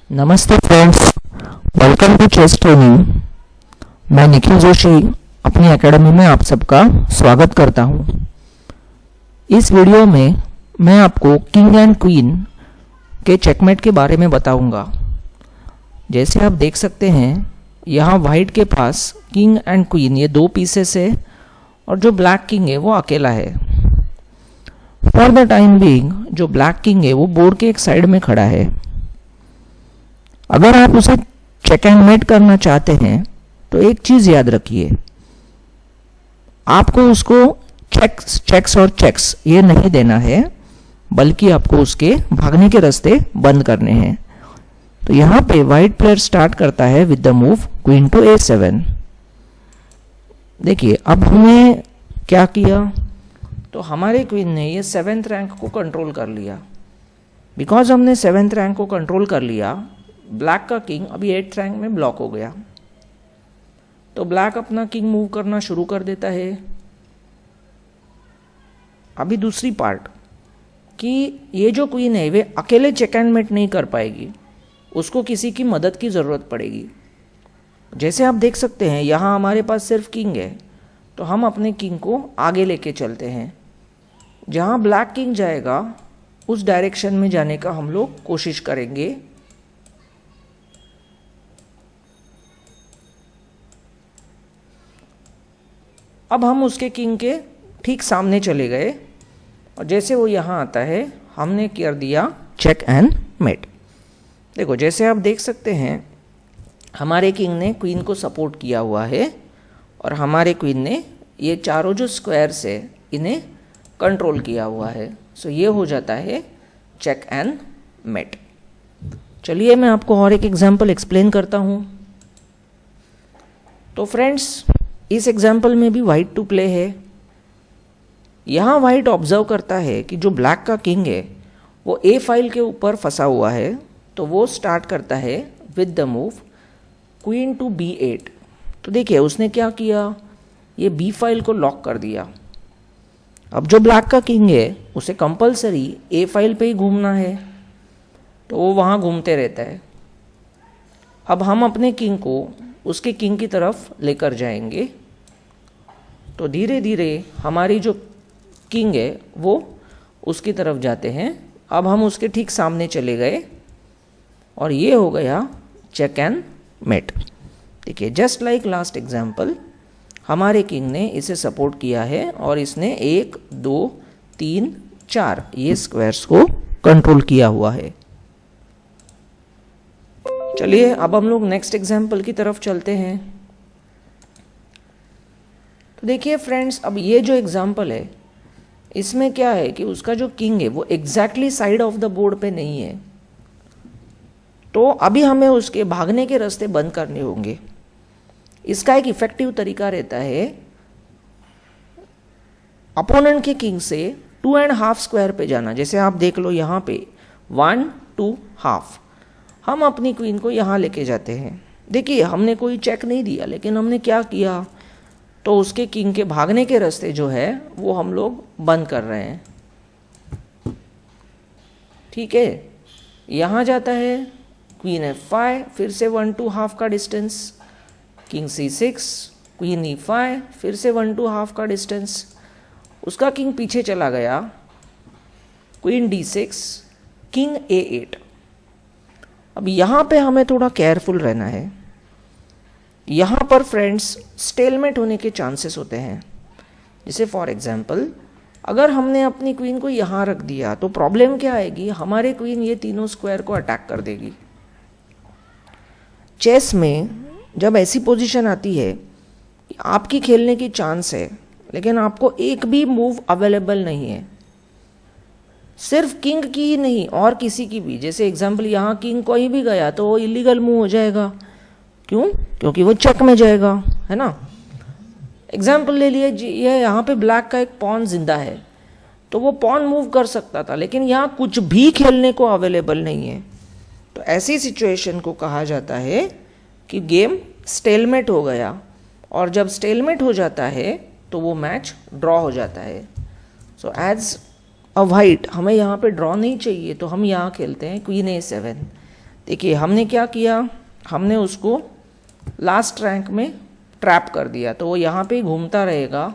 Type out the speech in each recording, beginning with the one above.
नमस्ते friends, welcome to chess training. मैं निखिल जोशी अपनी एकेडमी में आप सबका स्वागत करता हूं। इस वीडियो में मैं आपको किंग एंड क्वीन के चेकमेट के बारे में बताऊंगा। जैसे आप देख सकते हैं यहाँ वाइट के पास किंग एंड क्वीन ये दो पीसेस है और जो ब्लैक किंग है वो अकेला है। फॉर द टाइम बीइंग जो ब्लैक किंग है वो बोर्ड के एक साइड में खड़ा है। अगर आप उसे चेक एंड मेट करना चाहते हैं तो एक चीज याद रखिए, आपको उसको चेक्स और चेक्स ये नहीं देना है, बल्कि आपको उसके भागने के रास्ते बंद करने हैं। तो यहां पे व्हाइट प्लेयर स्टार्ट करता है with the move queen to A7। देखिए अब हमने क्या किया, तो हमारे क्वीन ने ये 7th रैंक को कंट्रोल कर लिया। बिकॉज हमने 7th रैंक को कंट्रोल कर लिया, ब्लैक का किंग अभी 8th रैंक में ब्लॉक हो गया। तो ब्लैक अपना किंग मूव करना शुरू कर देता है। अभी दूसरी पार्ट कि ये जो क्वीन है वे अकेले चेक एंड मेट नहीं कर पाएगी, उसको किसी की मदद की ज़रूरत पड़ेगी। जैसे आप देख सकते हैं यहाँ हमारे पास सिर्फ किंग है, तो हम अपने किंग को आगे लेके चलते हैं। जहाँ ब्लैक किंग जाएगा उस डायरेक्शन में जाने का हम लोग कोशिश करेंगे। अब हम उसके किंग के ठीक सामने चले गए और जैसे वो यहाँ आता है हमने कर दिया चेक एंड मेट। देखो जैसे आप देख सकते हैं हमारे किंग ने क्वीन को सपोर्ट किया हुआ है और हमारे क्वीन ने ये चारों जो स्क्वायर्स है इन्हें कंट्रोल किया हुआ है। सो ये हो जाता है चेक एंड मेट। चलिए मैं आपको और एक एग्जांपल एक्सप्लेन करता हूँ। तो फ्रेंड्स इस एग्जाम्पल में भी वाइट टू प्ले है। यहाँ वाइट ऑब्जर्व करता है कि जो ब्लैक का किंग है वो ए फाइल के ऊपर फंसा हुआ है, तो वो स्टार्ट करता है with the move queen to B8। तो देखिए उसने क्या किया, ये बी फाइल को लॉक कर दिया। अब जो ब्लैक का किंग है उसे कंपलसरी ए फाइल पे ही घूमना है, तो वो वहाँ घूमते रहता है। अब हम अपने किंग को उसके किंग की तरफ लेकर जाएंगे, तो धीरे धीरे हमारी जो किंग है वो उसकी तरफ जाते हैं। अब हम उसके ठीक सामने चले गए और ये हो गया चेक एंड मेट। देखिए जस्ट लाइक लास्ट एग्जाम्पल हमारे किंग ने इसे सपोर्ट किया है और इसने 1 2 3 4 ये स्क्वायर्स को कंट्रोल किया हुआ है। चलिए अब हम लोग नेक्स्ट एग्जाम्पल की तरफ चलते हैं। तो देखिए फ्रेंड्स अब ये जो एग्जाम्पल है इसमें क्या है कि उसका जो किंग है वो exactly side of the board पे नहीं है, तो अभी हमें उसके भागने के रास्ते बंद करने होंगे। इसका एक इफेक्टिव तरीका रहता है अपोनेंट के किंग से 2.5 स्क्वायर पे जाना। जैसे आप देख लो यहाँ पे 1 2 हाफ, हम अपनी क्वीन को यहाँ लेके जाते हैं। देखिए हमने कोई चेक नहीं दिया, लेकिन हमने क्या किया, तो उसके किंग के भागने के रास्ते जो है वो हम लोग बंद कर रहे हैं। ठीक है, यहाँ जाता है क्वीन F5, फिर से 1 2 हाफ का distance, king C6, queen E5, फिर से 1 2 हाफ का डिस्टेंस। उसका किंग पीछे चला गया, क्वीन D6, किंग A8। अब यहाँ पे हमें थोड़ा केयरफुल रहना है। यहाँ पर फ्रेंड्स स्टेलमेट होने के चांसेस होते हैं। जैसे फॉर एग्जांपल अगर हमने अपनी क्वीन को यहाँ रख दिया तो प्रॉब्लम क्या आएगी, हमारे क्वीन ये तीनों स्क्वायर को अटैक कर देगी। चेस में जब ऐसी पोजीशन आती है कि आपकी खेलने की चांस है लेकिन आपको एक भी मूव अवेलेबल नहीं है, सिर्फ किंग की ही नहीं और किसी की भी, जैसे एग्जाम्पल यहाँ किंग कोई भी गया तो वो इलीगल मूव हो जाएगा। क्यों? क्योंकि वो चेक में जाएगा, है ना। एग्जाम्पल ले लिए ये यहाँ पे ब्लैक का एक पॉन जिंदा है, तो वो पॉन मूव कर सकता था, लेकिन यहाँ कुछ भी खेलने को अवेलेबल नहीं है। तो ऐसी सिचुएशन को कहा जाता है कि गेम स्टेलमेट हो गया, और जब स्टेलमेट हो जाता है तो वो मैच ड्रॉ हो जाता है। सो एज अ वाइट हमें यहाँ पे ड्रॉ नहीं चाहिए, तो हम यहाँ खेलते हैं क्वीन A7। देखिए हमने क्या किया, हमने उसको लास्ट रैंक में ट्रैप कर दिया, तो वो यहाँ पे घूमता रहेगा।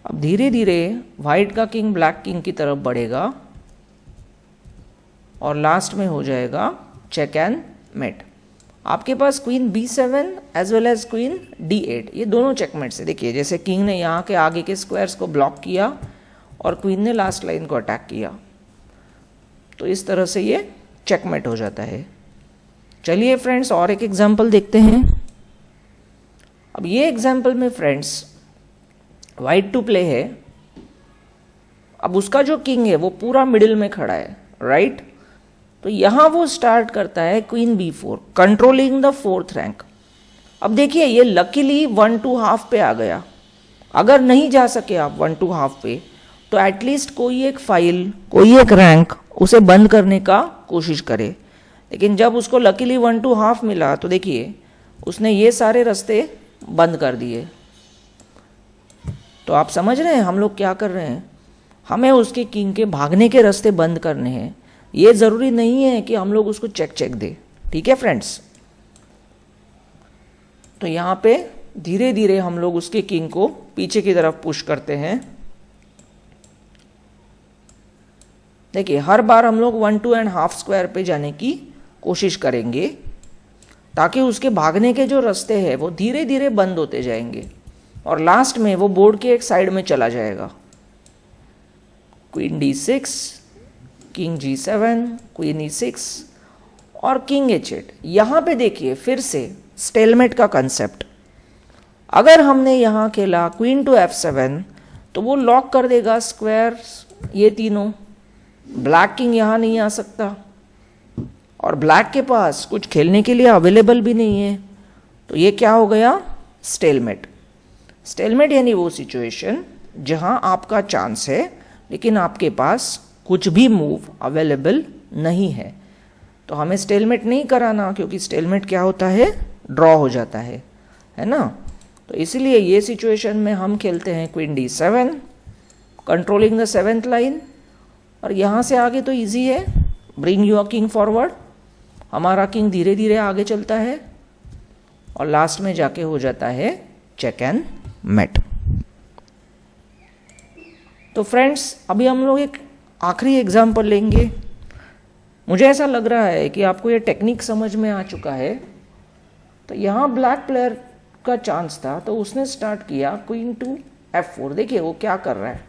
अब धीरे धीरे वाइट का किंग ब्लैक किंग की तरफ बढ़ेगा और लास्ट में हो जाएगा चेक एंड मेट। आपके पास queen b7 as well as queen d8, ये दोनों चेकमेट से। देखिए जैसे किंग ने यहाँ के आगे के स्क्वायर्स को ब्लॉक किया और क्वीन ने लास्ट लाइन को अटैक किया, तो इस तरह से ये चेकमेट हो जाता है। चलिए फ्रेंड्स और एक एग्जाम्पल देखते हैं। अब ये एग्जाम्पल में फ्रेंड्स वाइट टू प्ले है। अब उसका जो किंग है वो पूरा मिडिल में खड़ा है, राइट। तो यहां वो स्टार्ट करता है queen b4 controlling the 4th rank. अब देखिए ये लकीली 1 to हाफ पे आ गया। अगर नहीं जा सके आप 1 to हाफ पे, तो एटलीस्ट कोई एक फाइल, कोई एक रैंक उसे बंद करने का कोशिश करे। लेकिन जब उसको लकीली 1 to हाफ मिला, तो देखिए उसने ये सारे रास्ते बंद कर दिए। तो आप समझ रहे हैं हम लोग क्या कर रहे हैं, हमें उसके किंग के भागने के रास्ते बंद करने हैं। ये ज़रूरी नहीं है कि हम लोग उसको चेक दे, ठीक है फ्रेंड्स। तो यहाँ पे धीरे धीरे हम लोग उसके किंग को पीछे की तरफ पुश करते हैं। देखिए हर बार हम लोग 1 to हाफ स्क्वायर पे जाने की कोशिश करेंगे, ताकि उसके भागने के जो रास्ते हैं वो धीरे धीरे बंद होते जाएंगे और लास्ट में वो बोर्ड के एक साइड में चला जाएगा। Queen d6, king g7, queen e6 और किंग h8। यहाँ पे देखिए फिर से स्टेलमेट का कंसेप्ट। अगर हमने यहाँ खेला क्वीन टू f7, तो वो लॉक कर देगा स्क्वायर ये तीनों। ब्लैक किंग यहाँ नहीं आ सकता और ब्लैक के पास कुछ खेलने के लिए अवेलेबल भी नहीं है। तो ये क्या हो गया, स्टेलमेट। स्टेलमेट यानी वो सिचुएशन जहाँ आपका चांस है लेकिन आपके पास कुछ भी मूव अवेलेबल नहीं है। तो हमें स्टेलमेट नहीं कराना, क्योंकि स्टेलमेट क्या होता है, ड्रॉ हो जाता है ना। तो इसलिए ये सिचुएशन में हम खेलते हैं queen d7 controlling the 7th line. और यहाँ से आगे तो इजी है, ब्रिंग योर किंग फॉरवर्ड। हमारा किंग धीरे धीरे आगे चलता है और लास्ट में जाके हो जाता है चेक एंड मेट। तो फ्रेंड्स अभी हम लोग एक आखिरी एग्जाम्पल लेंगे। मुझे ऐसा लग रहा है कि आपको ये टेक्निक समझ में आ चुका है। तो यहाँ ब्लैक प्लेयर का चांस था, तो उसने स्टार्ट किया क्वीन टू f4। देखिए वो क्या कर रहा है,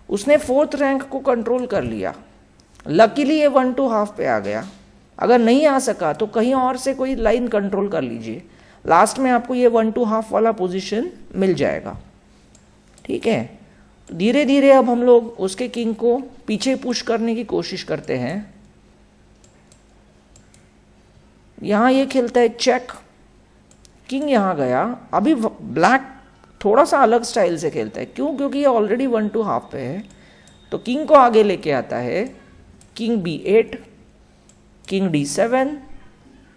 उसने 4th रैंक को कंट्रोल कर लिया। लकीली ये 1 to हाफ पे आ गया। अगर नहीं आ सका तो कहीं और से कोई लाइन कंट्रोल कर लीजिए, लास्ट में आपको ये 1 to हाफ वाला पोजीशन मिल जाएगा, ठीक है। तो धीरे धीरे अब हम लोग उसके किंग को पीछे पुश करने की कोशिश करते हैं। यहाँ ये खेलता है चेक, किंग यहाँ गया। अभी ब्लैक थोड़ा सा अलग स्टाइल से खेलता है, क्यों, क्योंकि ये ऑलरेडी 1 to हाफ पे है। तो किंग को आगे लेके आता है king b8, king d7,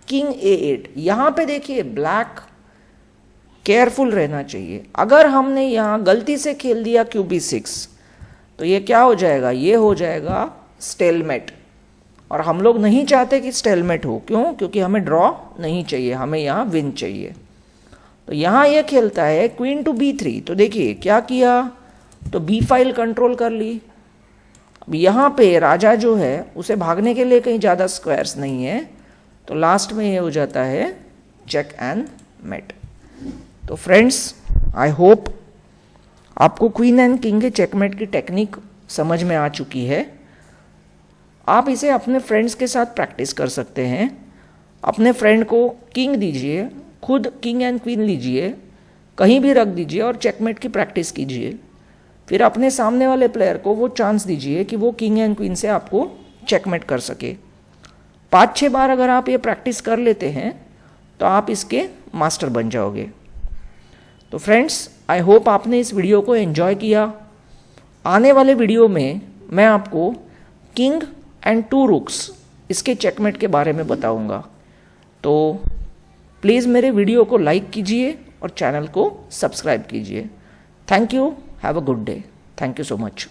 king a8। यहाँ पे देखिए ब्लैक केयरफुल रहना चाहिए। अगर हमने यहाँ गलती से खेल दिया qb6, तो ये क्या हो जाएगा, ये हो जाएगा स्टेलमेट। और हम लोग नहीं चाहते कि स्टेलमेट हो, क्यों, क्योंकि हमें ड्रॉ नहीं चाहिए, हमें यहाँ विन चाहिए। तो यहाँ ये खेलता है क्वीन टू b3। तो देखिए क्या किया, तो b फाइल कंट्रोल कर ली। अब यहाँ पे राजा जो है उसे भागने के लिए कहीं ज़्यादा स्क्वायर्स नहीं है, तो लास्ट में ये हो जाता है चेक एंड मेट। तो फ्रेंड्स आई होप आपको क्वीन एंड किंग के चेकमेट की टेक्निक समझ में आ चुकी है। आप इसे अपने फ्रेंड्स के साथ प्रैक्टिस कर सकते हैं। अपने फ्रेंड को किंग दीजिए, खुद किंग एंड क्वीन लीजिए, कहीं भी रख दीजिए और चेकमेट की प्रैक्टिस कीजिए। फिर अपने सामने वाले प्लेयर को वो चांस दीजिए कि वो किंग एंड क्वीन से आपको चेकमेट कर सके। 5-6 बार अगर आप ये प्रैक्टिस कर लेते हैं तो आप इसके मास्टर बन जाओगे। तो फ्रेंड्स आई होप आपने इस वीडियो को एंजॉय किया। आने वाले वीडियो में मैं आपको किंग एंड 2 रुक्स इसके चेकमेट के बारे में बताऊंगा। तो प्लीज़ मेरे वीडियो को लाइक कीजिए और चैनल को सब्सक्राइब कीजिए। Thank you, have a good day, thank you so much.